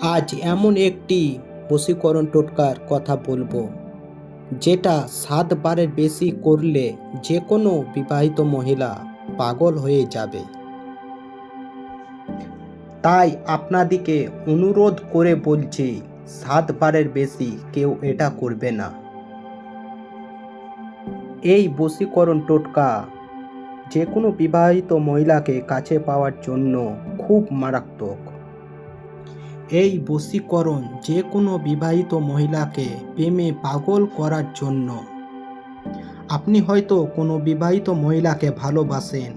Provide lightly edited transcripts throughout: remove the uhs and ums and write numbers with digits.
আজ এমন একটি বশীকরণ টোটকার কথা বলবো, যেটা 7 বারের বেশি করলে যে কোনো বিবাহিত মহিলা পাগল হয়ে যাবে। তাই আপনাদিকে অনুরোধ করে বলছি, 7 বারের বেশি কেউ এটা করবে না। এই বশীকরণ টোটকা যে কোনো বিবাহিত মহিলাকে কাছে পাওয়ার জন্য খুব মারাত্মক। এই বশীকরণ যে কোনো বিবাহিত মহিলাকে প্রেমে পাগল করার জন্য। আপনি হয়তো কোনো বিবাহিত মহিলাকে ভালোবাসেন,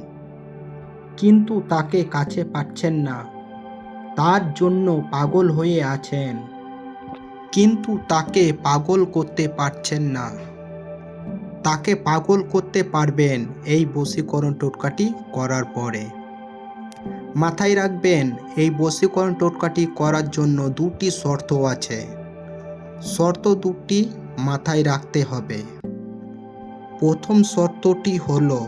কিন্তু তাকে কাছে পাচ্ছেন না, তার জন্য পাগল হয়ে আছেন, কিন্তু তাকে পাগল করতে পারছেন না। তাকে পাগল করতে পারবেন এই বশীকরণ টোটকাটি করার পরে। মাথায় রাখবেন, এই বশীকরণ টোটকাটি করার জন্য 2টি শর্ত আছে। শর্ত 2টি মাথায় রাখতে হবে। প্রথম শর্তটি হলো,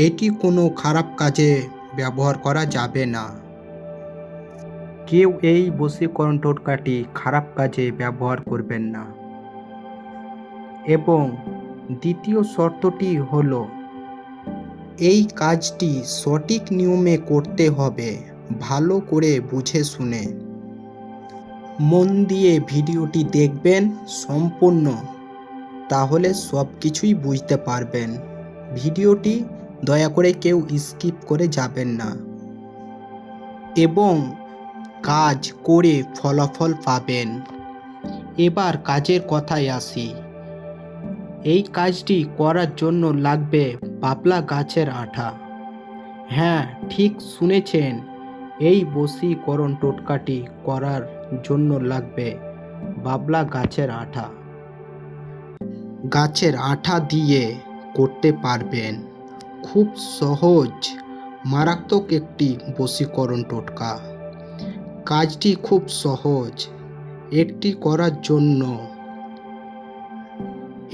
এটি কোনো খারাপ কাজে ব্যবহার করা যাবে না। কেউ এই বশীকরণ টোটকাটি খারাপ কাজে ব্যবহার করবেন না। এবং দ্বিতীয় শর্তটি হলো, এই কাজটি সঠিক নিয়মে করতে হবে, ভালো করে বুঝে শুনে। মন দিয়ে ভিডিওটি দেখবেন সম্পূর্ণ, তাহলে সব কিছুই বুঝতে পারবেন। ভিডিওটি দয়া করে কেউ স্কিপ করে যাবেন না, এবং কাজ করে ফলাফল পাবেন। এবার কাজের কথায় আসি। এই কাজটি করার জন্য লাগবে বাবলা গাছের আঠা। হ্যাঁ, ঠিক শুনেছেন, এই বশীকরণ টোটকাটি করার জন্য লাগবে বাবলা গাছের আঠা। গাছের আঠা দিয়ে করতে পারবেন। খুব সহজ, মারাত্মক একটি বশীকরণ টোটকা। কাজটি খুব সহজ। একটি করার জন্য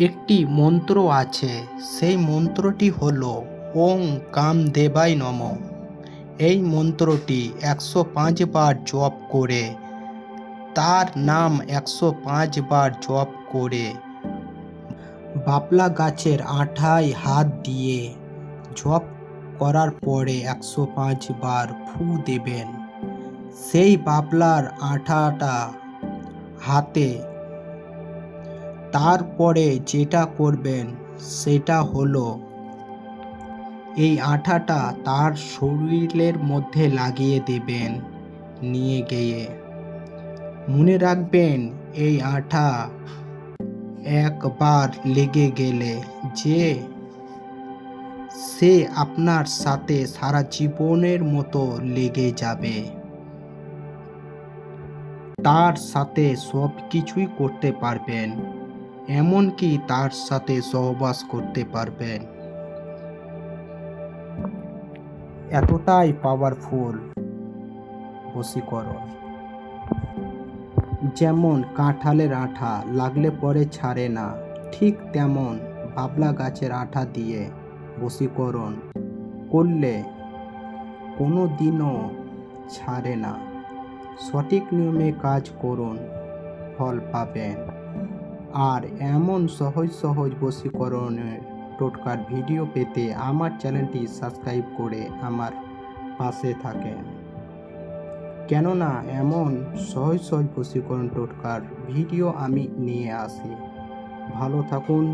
একটি মন্ত্র আছে। সেই মন্ত্রটি হলো ওং কামদেবায় নমঃ। এই মন্ত্রটি 105 বার জপ করে, তার নাম 105 বার জপ করে বাবলা গাছের আঠায় হাত দিয়ে জপ করার পরে 105 বার ফু দেবেন। সেই বাবলার আঠাটা হাতে। তারপরে যেটা করবেন সেটা হলো, এই আঠাটা তার শরীরের মধ্যে লাগিয়ে দেবেন নিয়ে গিয়ে। মনে রাখবেন, এই আঠা একবার লেগে গেলে সে আপনার সাথে সারা জীবনের মতো লেগে যাবে। তার সাথে সব কিছুই করতে পারবেন, এমনকি তার সাথে সহবাস করতে পারবেন। এতটাই পাওয়ারফুল বশীকরণ। যেমন কাঁঠালের আঠা লাগলে পরে ছাড়ে না, ঠিক তেমন বাবলা গাছের আঠা দিয়ে বশীকরণ করলে কোনো দিনও ছাড়ে না। সঠিক নিয়মে কাজ করুন, ফল পাবেন। আর এমন সহজ সহজ বশীকরণের টোটকার ভিডিও পেতে আমার চ্যানেলটি সাবস্ক্রাইব করে আমার পাশে থাকেন। কেননা এমন সহজ সহজ বশীকরণ টোটকার ভিডিও আমি নিয়ে আসি। ভালো থাকুন,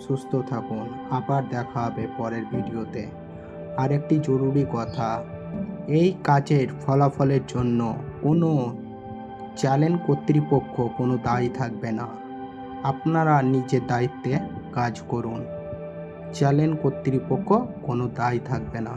সুস্থ থাকুন। আবার দেখা হবে পরের ভিডিওতে। আরেকটি জরুরি কথা, এই কাজের ফলাফলের জন্য কোনো চ্যানেল কর্তৃপক্ষ কোনো দায়ী থাকবে না। আপনারা নিজের দায়িত্বে কাজ করুন। চ্যানেল কর্তৃপক্ষ কোনো দায়ী থাকবে না।